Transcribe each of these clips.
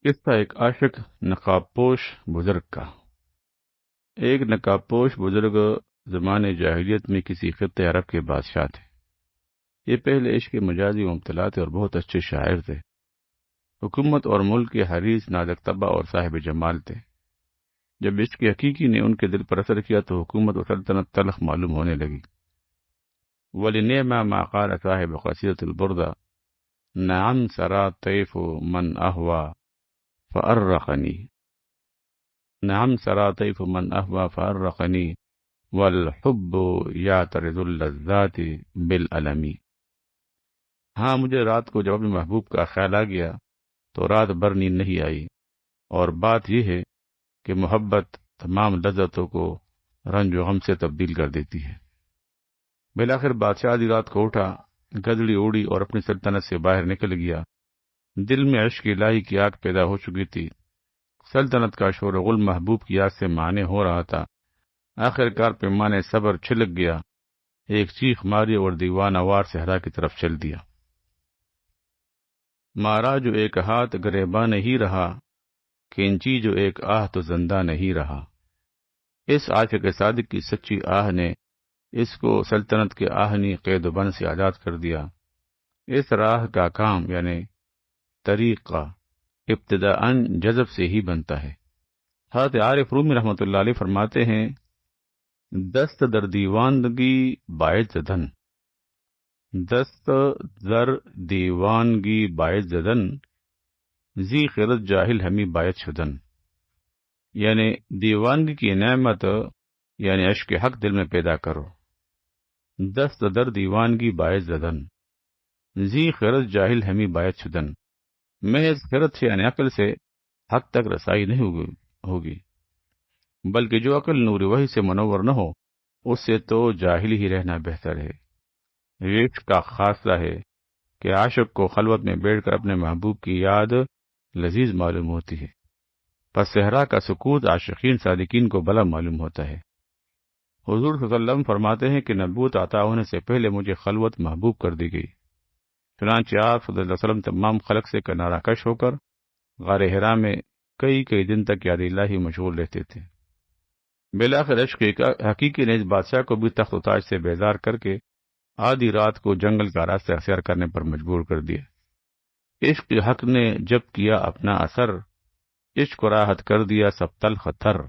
قصہ ایک عاشق نقاب پوش بزرگ کا۔ ایک نقاب پوش بزرگ زمانے جاہلیت میں کسی خطے عرب کے بادشاہ تھے۔ یہ پہلے عشق کے مجازی مبتلا تھے اور بہت اچھے شاعر تھے۔ حکومت اور ملک کے حریص، نازک طبع اور صاحب جمال تھے۔ جب عشق حقیقی نے ان کے دل پر اثر کیا تو حکومت و سلطنت تلخ معلوم ہونے لگی۔ وَلِنِعْمَ مَا قَالَ صاحب قصیدۃ البردہ نعم سرا طیف من اہویٰ فأرقنی، نعم سرا طیف من اہویٰ فأرقنی والحب یعترض اللذات بالألم۔ ہاں، مجھے رات کو جب اپنے محبوب کا خیال آ گیا تو رات بھر نیند نہیں آئی، اور بات یہ ہے کہ محبت تمام لذتوں کو رنج و غم سے تبدیل کر دیتی ہے۔ بالآخر بادشاہ آدھی رات کو اٹھا، گدڑی اوڑی اور اپنی سلطنت سے باہر نکل گیا۔ دل میں عشق الہی کی آگ پیدا ہو چکی تھی۔ سلطنت کا شور و غل محبوب کی یاد سے مانے ہو رہا تھا۔ آخر کار پیمانے صبر چھلک گیا، ایک چیخ ماری اور دیوانہ وار صحرا کی طرف چل دیا۔ مارا جو ایک ہاتھ گریباں نہیں رہا، کینچی جو ایک آہ تو زندہ نہیں رہا۔ اس عاشق صادق کی سچی آہ نے اس کو سلطنت کے آہنی قید و بند سے آزاد کر دیا۔ اس راہ کا کام یعنی طریقہ ابتداءً جذب سے ہی بنتا ہے۔ حضرت عارف رومی رحمۃ اللہ علیہ فرماتے ہیں، دست در دیوانگی باعث زدن، دست در دیوانگی باعث زدن، زی خرد جاہل ہمی باعث شدن۔ یعنی دیوانگی کی نعمت یعنی عشق حق دل میں پیدا کرو۔ دست در دیوانگی باعث زدن، زی خرد جاہل ہمی باعث شدن۔ محض خرد سے یعنی عقل سے حق تک رسائی نہیں ہوگی، بلکہ جو عقل نور وحی سے منور نہ ہو اس سے تو جاہل ہی رہنا بہتر ہے۔ عشق کا خاصہ ہے کہ عاشق کو خلوت میں بیٹھ کر اپنے محبوب کی یاد لذیذ معلوم ہوتی ہے، پس صحرا کا سکوت عاشقین صادقین کو بلا معلوم ہوتا ہے۔ حضور صلی اللہ علیہ وسلم فرماتے ہیں کہ نبوت عطا ہونے سے پہلے مجھے خلوت محبوب کر دی گئی، چنانچہ آپ صلی اللہ علیہ وسلم تمام خلق سے کنارہ کش ہو کر غار حرا میں کئی دن تک یاد الہی مشغول رہتے تھے۔ بالآخر عشق حقیقی نے اس بادشاہ کو بھی تخت و تاج سے بیزار کر کے آدھی رات کو جنگل کا راستہ اختیار کرنے پر مجبور کر دیا۔ عشق حق نے جب کیا اپنا اثر، عشق کو راحت کر دیا سب تلخ تر۔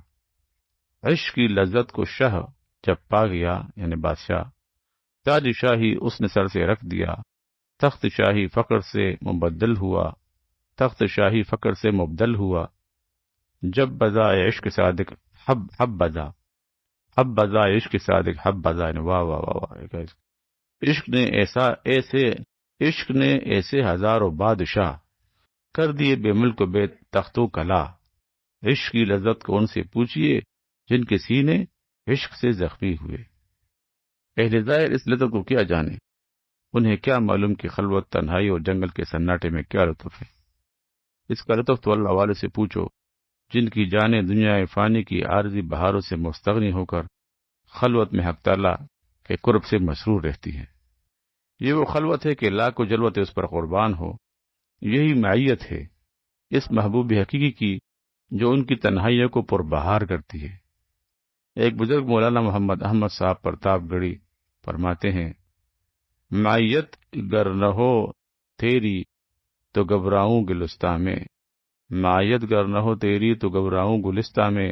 عشق کی لذت کو شہ جب پا گیا یعنی بادشاہ، تاج شاہی اس نے سر سے رکھ دیا، تخت شاہی فقر سے مبدل ہوا، تخت شاہی فقر سے مبدل ہوا۔ جب بزا عشق صادق حب بزا، حب بزا عشق صادق حب بزا، واہ واہ واہ واہ۔ عشق نے ایسے ہزاروں بادشاہ کر دیے بے ملک و بے تخت و کلا۔ عشق کی لذت کو ان سے پوچھئے جن کے سینے عشق سے زخمی ہوئے۔ اہل ظاہر اس لذت کو کیا جانے، انہیں کیا معلوم کہ خلوت، تنہائی اور جنگل کے سناٹے میں کیا لطف ہے۔ اس کا لطف تو اللہ والے سے پوچھو جن کی جانیں دنیا فانی کی عارضی بہاروں سے مستغنی ہو کر خلوت میں حق تعالیٰ کے قرب سے مسرور رہتی ہے۔ یہ وہ خلوت ہے کہ لاکھ و جلوت اس پر قربان ہو۔ یہی معیت ہے اس محبوب حقیقی کی جو ان کی تنہائیوں کو پربہار کرتی ہے۔ ایک بزرگ مولانا محمد احمد صاحب پرتاپ گڑھی فرماتے ہیں، معیت گر نہ ہو تیری تو گھبراؤں گلستاں میں، معیت گر نہ ہو تیری تو گھبراؤں گلستاں میں،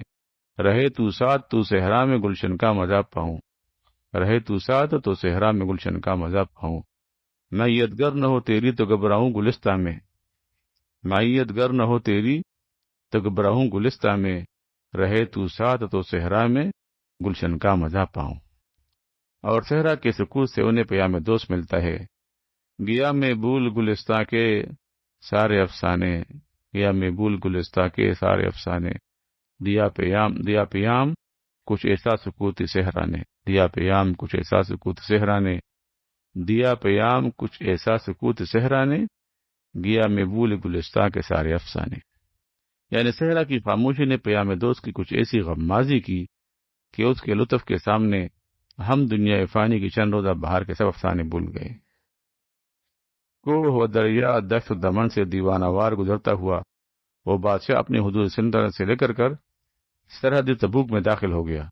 رہے تو ساتھ تو صحرا میں گلشن کا مزہ پاؤں، رہے تو ساتھ تو صحرا میں گلشن کا مزہ پاؤں۔ معیت گر نہ ہو تیری تو گھبراؤں گلستاں میں، معیت گر نہ ہو تیری تو گھبراؤں گلستاں میں، رہے تو ساتھ تو صحرا میں گلشن کا مزہ پاؤں۔ اور صحرا کے سکوت سے انہیں پیام دوست ملتا ہے۔ گیا میں بھول گلستاں کے سارے افسانے، گیا میں بھول گلستاں کے سارے افسانے، دیا پیام کچھ ایسا سکوت صحرا نے، دیا پیام کچھ ایسا سکوت صحرا نے، دیا پیام کچھ ایسا سکوت صحرا نے، گیا میں بھول گلستاں کے سارے افسانے۔ یعنی صحرا کی خاموشی نے پیام دوست کی کچھ ایسی غمازی کی کہ اس کے لطف کے سامنے ہم دنیا فانی کی چند روزہ بہار کے سب افسانے بھول گئے۔ کوہ و دریا دشت و دمن سے دیوانہ وار گزرتا ہوا وہ بادشاہ اپنی حدود سلطنت سے لے کر سرحدی تبوک میں داخل ہو گیا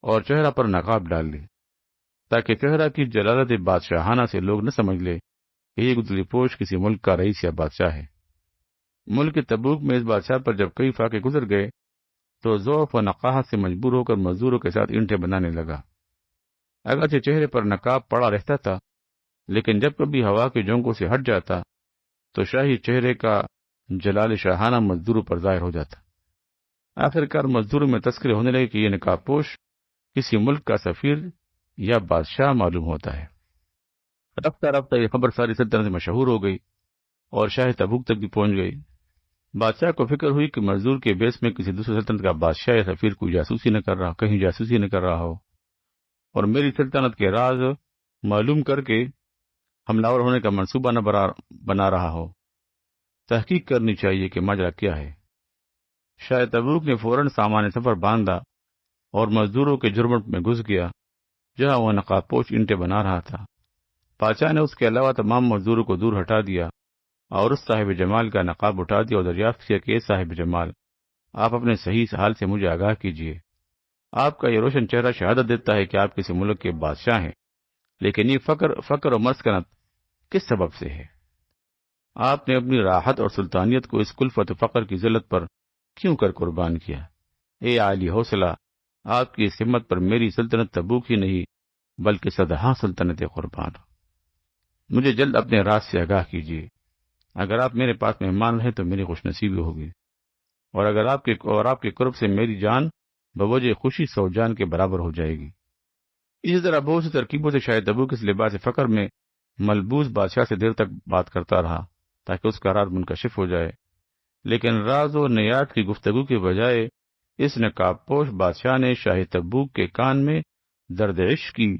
اور چہرہ پر نقاب ڈال لی، تاکہ چہرہ کی جلالت بادشاہانہ سے لوگ نہ سمجھ لے کہ یہ گدلی پوش کسی ملک کا رئیس یا بادشاہ ہے۔ ملک کے تبوک میں اس بادشاہ پر جب کئی فاقے گزر گئے تو ضعف و نقاہت سے مجبور ہو کر مزدوروں کے ساتھ اینٹیں بنانے لگا۔ اگرچہ چہرے پر نقاب پڑا رہتا تھا، لیکن جب کبھی ہوا کے جھونکوں سے ہٹ جاتا تو شاہی چہرے کا جلال شاہانہ مزدوروں پر ظاہر ہو جاتا۔ آخرکار مزدوروں میں تذکرے ہونے لگے کہ یہ نقاب پوش کسی ملک کا سفیر یا بادشاہ معلوم ہوتا ہے۔ رفتہ رفتہ یہ خبر ساری سلطنت میں مشہور ہو گئی اور شاہ تبوک تک بھی پہنچ گئی۔ بادشاہ کو فکر ہوئی کہ مزدور کے بیس میں کسی دوسری سلطنت کا بادشاہ یا سفیر کوئی جاسوسی نہ کر رہا، کہیں جاسوسی نہ کر رہا ہو اور میری سلطنت کے راز معلوم کر کے حملہ ہونے کا منصوبہ نہ بنا رہا ہو۔ تحقیق کرنی چاہیے کہ ماجرا کیا ہے۔ شاہ تبوک نے فوراً سامان سفر باندھا اور مزدوروں کے جرمٹ میں گھس گیا جہاں وہ نقاب پوش اینٹیں بنا رہا تھا۔ بادشاہ نے اس کے علاوہ تمام مزدوروں کو دور ہٹا دیا اور اس صاحب جمال کا نقاب اٹھا دیا اور دریافت کیا کہ اے صاحب جمال، آپ اپنے صحیح حال سے مجھے آگاہ کیجیے۔ آپ کا یہ روشن چہرہ شہادت دیتا ہے کہ آپ کسی ملک کے بادشاہ ہیں، لیکن یہ فقر اور مسکنت کس سبب سے ہے؟ آپ نے اپنی راحت اور سلطانیت کو اس کلفت و فقر کی ذلت پر کیوں کر قربان کیا؟ اے عالی حوصلہ، آپ کی اس ہمت پر میری سلطنت تبوک ہی نہیں بلکہ صدہا سلطنت قربان ہو۔ مجھے جلد اپنے راز سے آگاہ کیجیے۔ اگر آپ میرے پاس مہمان رہیں تو میری خوش نصیبی ہوگی، اور اگر آپ کے قرب سے میری جان بوجہ خوشی 100 جان کے برابر ہو جائے گی۔ اسی طرح بہت سی ترکیبوں سے شاید تبوک اس لباس فقر میں ملبوس بادشاہ سے دیر تک بات کرتا رہا تاکہ اس کا راز منکشف ہو جائے، لیکن راز و نیات کی گفتگو کے بجائے اس نقاب پوش بادشاہ نے شاہ تبوک کے کان میں درد عشق کی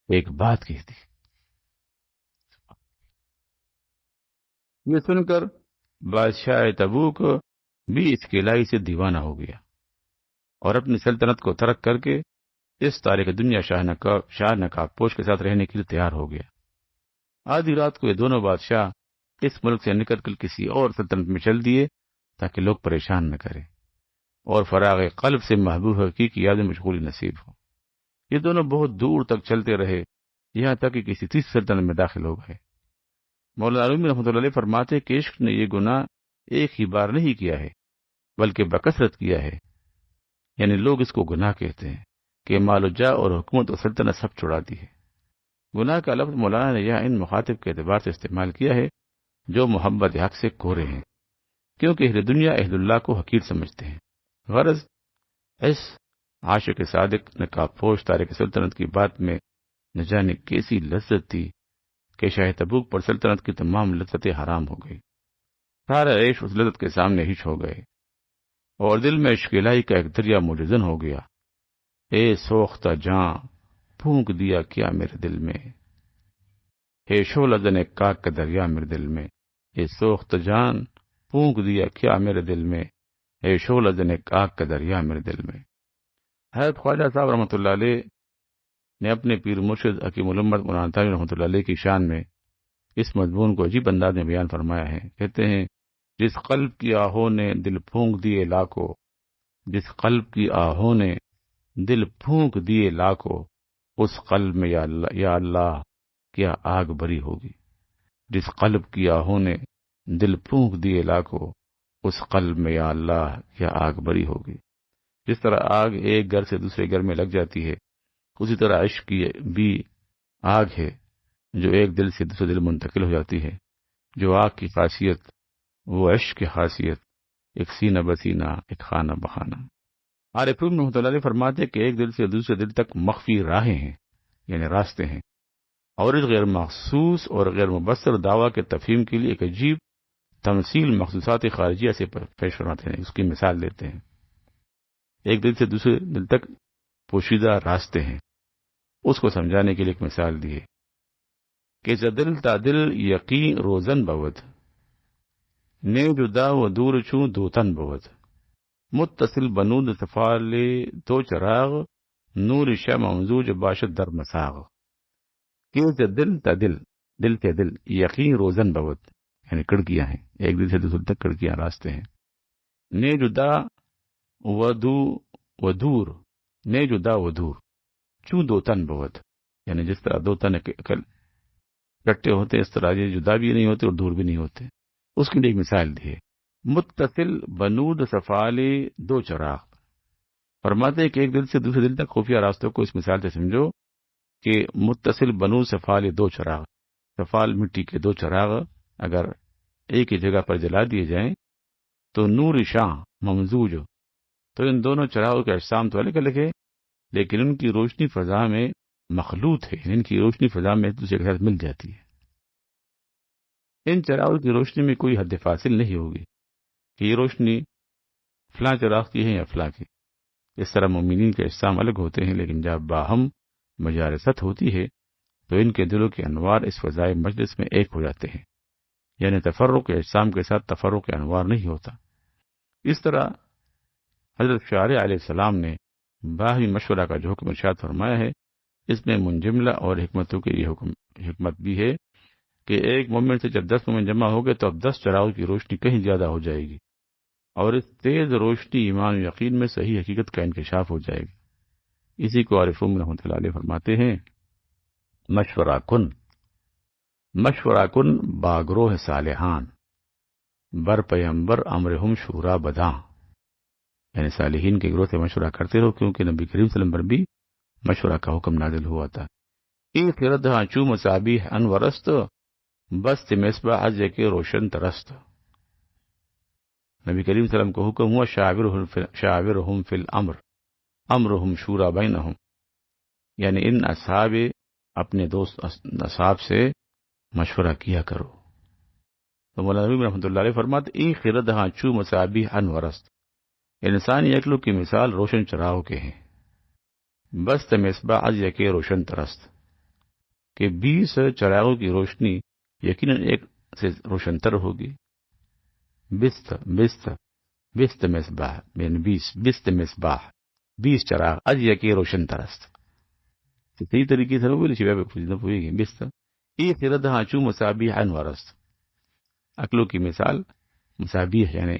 ایک بات کہی تھی۔ یہ سن کر بادشاہ تبوک بھی اس کلائی سے دیوانہ ہو گیا اور اپنی سلطنت کو ترک کر کے اس تاریخ دنیا شاہ نقاب پوش کے ساتھ رہنے کے لیے تیار ہو گیا۔ آدھی رات کو یہ دونوں بادشاہ اس ملک سے نکل کر کسی اور سلطنت میں چل دیے تاکہ لوگ پریشان نہ کریں اور فراغ قلب سے محبوب حقیقی کی یاد میں مشغولی نصیب ہو۔ یہ دونوں بہت دور تک چلتے رہے، یہاں تک کہ کسی تیسری سلطنت میں داخل ہو گئے۔ مولانا رومی رحمۃ اللہ علیہ فرماتے کہ عشق نے یہ گناہ ایک ہی بار نہیں کیا ہے بلکہ بکثرت کیا ہے، یعنی لوگ اس کو گناہ کہتے ہیں کہ مال و جاہ اور حکومت و سلطنت سب چھڑا دی ہے۔ گناہ کا لفظ مولانا نے یہاں ان مخاطب کے اعتبار سے استعمال کیا ہے جو محبت حق سے کورے ہیں، کیونکہ اہل دنیا اہل اللہ کو حقیر سمجھتے ہیں۔ غرض اس عاشق صادق نقاب پوش تارک سلطنت کی بات میں نہ جانے کیسی لذت تھی کہ شاہ تبوک پر سلطنت کی تمام لذتیں حرام ہو گئی۔ سارا عیش اس لذت کے سامنے ہچ ہو گئے اور دل میں عشق الہی کا ایک دریا موجزن ہو گیا۔ اے سوختہ جاں پھونک دیا کیا میرے دل میں، ہے شعلہ زن کاک کا دریا میرے دل میں، اے سوختہ جان پھونک دیا کیا میرے دل میں، ہے شعلہ زن کاک کا دریا میرے دل میں۔ حضرت خواجہ صاحب رحمۃ اللہ علیہ نے اپنے پیر مرشد حکیم الامت مولانا تھانوی رحمۃ اللہ علیہ کی شان میں اس مضمون کو عجیب انداز میں بیان فرمایا ہے۔ کہتے ہیں، جس قلب کی آہوں نے دل پھونک دیے لاکھوں، جس قلب کی آہوں نے دل پھونک دیے لاکھوں، اس قلب میں یا اللہ کیا آگ بری ہوگی۔ جس قلب کی آہوں نے دل پھونک دیے لاکھوں، اس قلب میں یا اللہ کیا آگ بری ہوگی۔ جس طرح آگ ایک گھر سے دوسرے گھر میں لگ جاتی ہے، اسی طرح عشق کی بھی آگ ہے جو ایک دل سے دوسرے دل منتقل ہو جاتی ہے۔ جو آگ کی خاصیت وہ عشق کی خاصیت، ایک سینہ بسینہ ایک خانہ بخانہ۔ عارف روم رحمۃ اللہ علیہ فرماتے کہ ایک دل سے دوسرے دل تک مخفی راہیں ہیں، یعنی راستے ہیں، اور اس غیر مخصوص اور غیر مبصر دعویٰ کے تفہیم کے لیے ایک عجیب تمثیل مخصوصات خارجیہ سے پیش کرواتے ہیں، اس کی مثال دیتے ہیں۔ ایک دل سے دوسرے دل تک پوشیدہ راستے ہیں، اس کو سمجھانے کے لیے ایک مثال دی ہے کہ دل تا دل یقین روزن بود، نیو جدا و دور چوں دو تن بود، متصل بنود صفال تو چراغ، نور شمع ممزوج باشد در مساغ۔ کہ دل تا دل، دل سے دل، یقین روزن بود، یعنی کڑکیاں ہیں، ایک دل سے دوسرے تک کڑکیاں راستے ہیں۔ نے جدا ودو ودور، نے جدا ودور، چوں دو تن بہت، یعنی جس طرح دو تن اکٹھے ہوتے اس طرح یہ جدا بھی نہیں ہوتے اور دور بھی نہیں ہوتے۔ اس کی ایک مثال دی ہے، متصل بنود صفالے دو چراغ، فرماتے ہیں کہ ایک دل سے دوسرے دل تک خفیہ راستوں کو اس مثال سے سمجھو کہ متصل بنود صفالے دو چراغ، صفال مٹی کے دو چراغ اگر ایک ہی جگہ پر جلا دیے جائیں تو نور شاہ ممزوج، تو ان دونوں چراغوں کا اجسام تو الگ الگ ہے لیکن ان کی روشنی فضا میں مخلوط ہے، ان کی روشنی فضا میں ایک دوسرے کے ساتھ مل جاتی ہے۔ ان چراغوں کی روشنی میں کوئی حد فاصل نہیں ہوگی کہ یہ روشنی فلاں چراغ کی ہے یا فلاں کی۔ اس طرح مومنین کے اجسام الگ ہوتے ہیں لیکن جب باہم مجالست ہوتی ہے تو ان کے دلوں کے انوار اس فضائے مجلس میں ایک ہو جاتے ہیں، یعنی تفرق اجسام کے ساتھ تفرق انوار نہیں ہوتا۔ اس طرح حضرت شارع علیہ السلام نے باہمی مشورہ کا جو حکم ارشاد فرمایا ہے، اس میں منجملہ اور حکمتوں کی یہ حکمت بھی ہے کہ ایک مومن سے جب 10 مومن جمع ہو گئے تو اب 10 چراغوں کی روشنی کہیں زیادہ ہو جائے گی، اور اس تیز روشنی ایمان و یقین میں صحیح حقیقت کا انکشاف ہو جائے گی۔ اسی کو عارفون رحمۃ اللہ علیہ فرماتے ہیں، مشورہ کن باگروہ صالحان، بر پیمبر امرہم شورا بداں، یعنی صالحین کے گروہ سے مشورہ کرتے رہو کیونکہ نبی کریم صلی اللہ علیہ وسلم پر بھی مشورہ کا حکم نازل ہوا تھا۔ ای خردہاں چو مصابیح انورست، بست مصباح از کے روشن ترست، نبی کریم صلی اللہ علیہ وسلم کو حکم ہوا شاورہم فی الامر امرہم شورا بینہم، یعنی ان اصحاب اپنے دوست اصحاب سے مشورہ کیا کرو۔ تو مولانا نبی رحمۃ اللہ علیہ فرماتے ای خردہاں چو مصابیح انورست، انسانی عقلوں کی مثال روشن چراغوں کے ہیں، بست مصباح از کے روشن ترست، کہ 20 چراغوں کی روشنی یقیناً ایک سے روشن تر ہوگی۔ بست مصباح یعنی 20 مصباح، 20 چراغ از کے روشن ترست، صحیح طریقے سے بولی ہوئے گی۔ بست ای خردہاں چو مصابیح انورست، عقلوں کی مثال مصابیح یعنی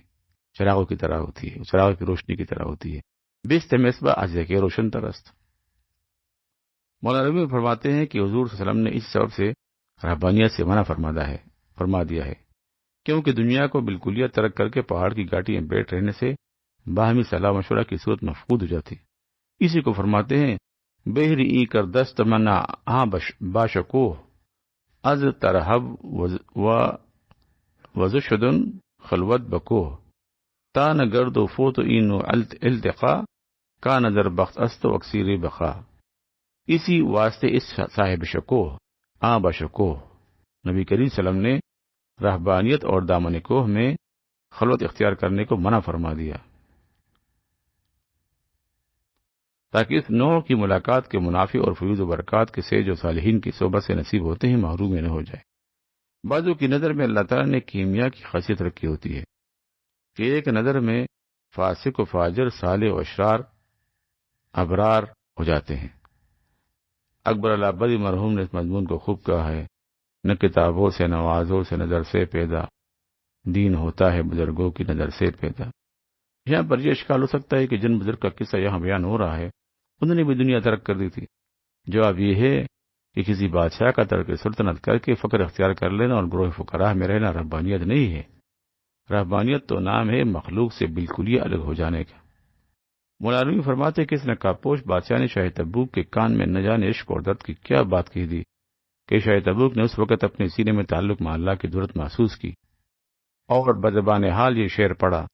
چراغوں کی طرح ہوتی ہے، چراغوں کی روشنی کی طرح ہوتی ہے۔ بست مصباح از کے روشن ترست۔ مولانا نبی فرماتے ہیں کہ حضور صلی اللہ علیہ وسلم نے اس سبب سے رہبانیت سے منع فرما دیا ہے کیونکہ دنیا کو بالکلیہ ترک کر کے پہاڑ کی گھاٹی میں بیٹھ رہنے سے باہمی صلاح مشورہ کی صورت مفقود ہو جاتی۔ اسی کو فرماتے ہیں بہری ای کر دست منا باشکو از ترہب وزشدن خلوت بکو تا نگرد و فوت این التقا کا نظر بخت است و اکثیر بخا، اسی واسطے اس صاحب شکو بشکو نبی کریم صلی اللہ علیہ وسلم نے رہبانیت اور دامن کوہ میں خلوت اختیار کرنے کو منع فرما دیا تاکہ اس نوع کی ملاقات کے منافع اور فیوز و برکات کے سے جو صالحین کی صحبت سے نصیب ہوتے ہیں محروم نہ ہو جائے۔ بعضوں کی نظر میں اللہ تعالیٰ نے کیمیا کی خاصیت رکھی ہوتی ہے کہ ایک نظر میں فاسق و فاجر، صالح و اشرار ابرار ہو جاتے ہیں۔ اکبر العبادی مرحوم نے اس مضمون کو خوب کہا ہے، نہ کتابوں سے نوازوں سے نظر سے پیدا، دین ہوتا ہے بزرگوں کی نظر سے پیدا۔ یہاں پر یہ اشکال ہو سکتا ہے کہ جن بزرگ کا قصہ یہاں بیان ہو رہا ہے انہوں نے بھی دنیا ترک کر دی تھی۔ جواب یہ ہے کہ کسی بادشاہ کا ترک سلطنت کر کے فقر اختیار کر لینا اور گروہ فقراء میں رہنا رہبانیت نہیں ہے۔ رہبانیت تو نام ہے مخلوق سے بالکل ہی الگ ہو جانے کا۔ مولانا فرماتے کہ اس نقابپوش بادشاہ نے شاہ تبوک کے کان میں نہ جانے عشق اور درد کی کیا بات کہی دی کہ شاہ تبوک نے اس وقت اپنے سینے میں تعلق مع اللہ کی ضرورت محسوس کی اور بزبان حال یہ شعر پڑھا،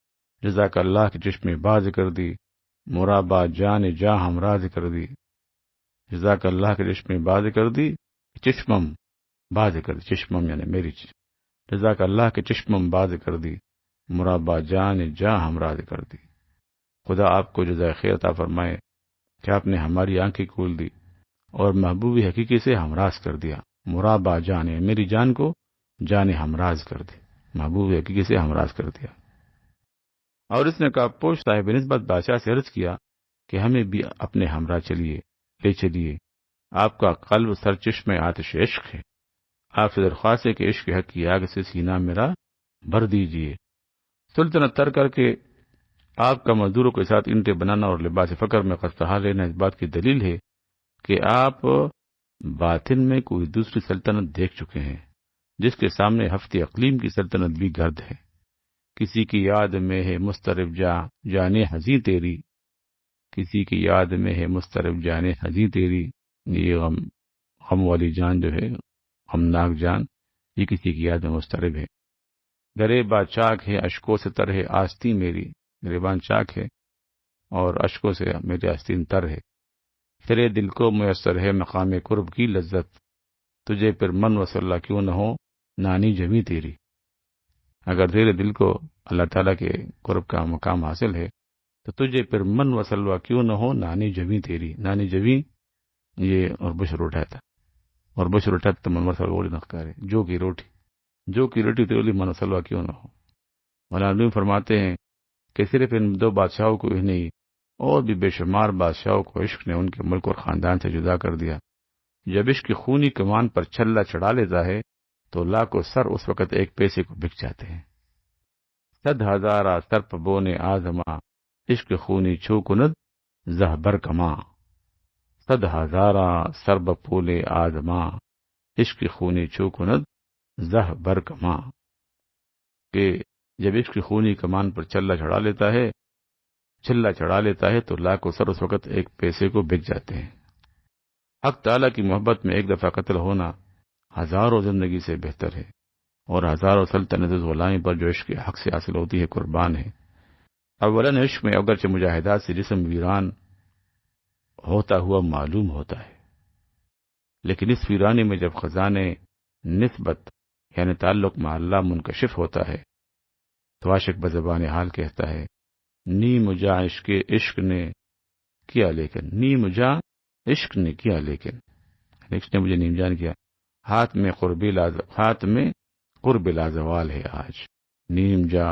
جزاک اللہ کی چشم باز کر دی، مرابا جان جاں ہمراز کر دی، جزاک اللہ کی چشم باز کر دی، چشمم باز کر دی، چشمم یعنی میری جزاک اللہ کی چشمم باز کر دی، مرابا جان جاں ہمراز کر دی۔ خدا آپ کو جزائے خیر عطا فرمائے کہ آپ نے ہماری آنکھیں کھول دی اور محبوب حقیقی سے ہمراز کر دیا۔ مرابا جان میری جان کو جان ہمراز کر دی، محبوب حقیقی سے ہمراز کر دیا۔ اور اس نے نقابپوش صاحب نسبت بادشاہ سے عرض کیا کہ ہمیں بھی اپنے ہمراہ لے چلیے، آپ کا قلب سرچشمہ آتش عشق ہے، آپ سے درخواست ہے کہ عشق حق کی آگ سے سینہ میرا بھر دیجیے۔ سلطنت تر کر کے آپ کا مزدوروں کے ساتھ اینٹیں بنانا اور لباس فقر میں قصہ لینا اس بات کی دلیل ہے کہ آپ باطن میں کوئی دوسری سلطنت دیکھ چکے ہیں جس کے سامنے ہفت اقلیم کی سلطنت بھی گرد ہے۔ کسی کی یاد میں ہے مسترب جانے ہنسی تیری، کسی کی یاد میں ہے مسترب جانے ہنسی تیری، یہ غم والی جان جو ہے، غمناک جان، یہ کسی کی یاد میں مسترب ہے۔ گریباں چاک ہے اشکوں سے تر ہے آستی میری، گریبان چاک ہے اور اشکوں سے میری آستین تر ہے۔ تیرے دل کو میسر ہے مقام قرب کی لذت، تجھے پھر من وصلہ کیوں نہ ہو نانی جمی تیری۔ اگر تیرے دل کو اللہ تعالیٰ کے قرب کا مقام حاصل ہے تو تجھے پھر من وصلہ کیوں نہ ہو نانی جمی تیری۔ نانی جمی یہ اور بشر اٹھاتا، اور بشر اٹھاتا تو من وصلہ بولی نخکار ہے، جو کی روٹی تیولی من وصلہ کیوں نہ ہو۔ مولانا فرماتے ہیں کہ صرف ان دو بادشاہوں کو ہی نہیں اور بھی بے شمار بادشاہوں کو عشق نے ان کے ملک اور خاندان سے جدا کر دیا۔ جب عشق کی خونی کمان پر چھلا چڑھا لیتا ہے تو لاکھوں سر اس وقت ایک پیسے کو بک جاتے ہیں۔ 100,000 سر پبونے آزما عشق خونی چھو کند زہ بر کما، 100,000 سر بپولے آزما عشق خونی چھو کند زہ بر کما، کہ جب عشق کی خونی کمان پر چھلا چڑھا لیتا ہے تو لاکھوں سر اس وقت ایک پیسے کو بک جاتے ہیں۔ حق تعالیٰ کی محبت میں ایک دفعہ قتل ہونا ہزاروں زندگی سے بہتر ہے، اور ہزاروں سلطنت غلامی پر جو عشق کے حق سے حاصل ہوتی ہے قربان ہے۔ اولاً عشق میں اگرچہ مجاہدات سے جسم ویران ہوتا ہوا معلوم ہوتا ہے، لیکن اس ویرانی میں جب خزانے نسبت یعنی تعلق مع اللہ منکشف ہوتا ہے تو عاشق بزبان حال کہتا ہے، نی مجا عشق نے کیا لیکن، نی مجا عشق نے کیا لیکن، عشق نے مجھے نیم جان کیا، ہاتھ میں قرب لازوال ہے آج، نیم جا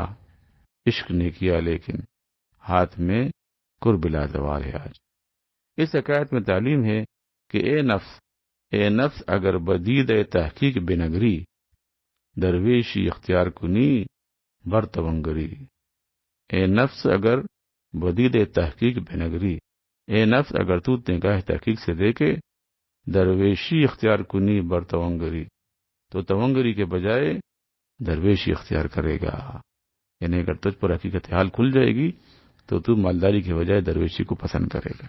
عشق نے کیا لیکن ہاتھ میں قرب لازوال ہے آج۔ اس حکایت میں تعلیم ہے کہ اے نفس اگر بدید تحقیق بنگری، درویشی اختیار کنی بر تونگری، اے نفس اگر بدید تحقیق بنگری، اے نفس اگر تو نگاہ تحقیق سے دیکھے درویشی اختیار کنی بر تونگری، تو تونگری کے بجائے درویشی اختیار کرے گا، یعنی اگر تجھ پر حقیقت حال کھل جائے گی تو تو مالداری کے بجائے درویشی کو پسند کرے گا۔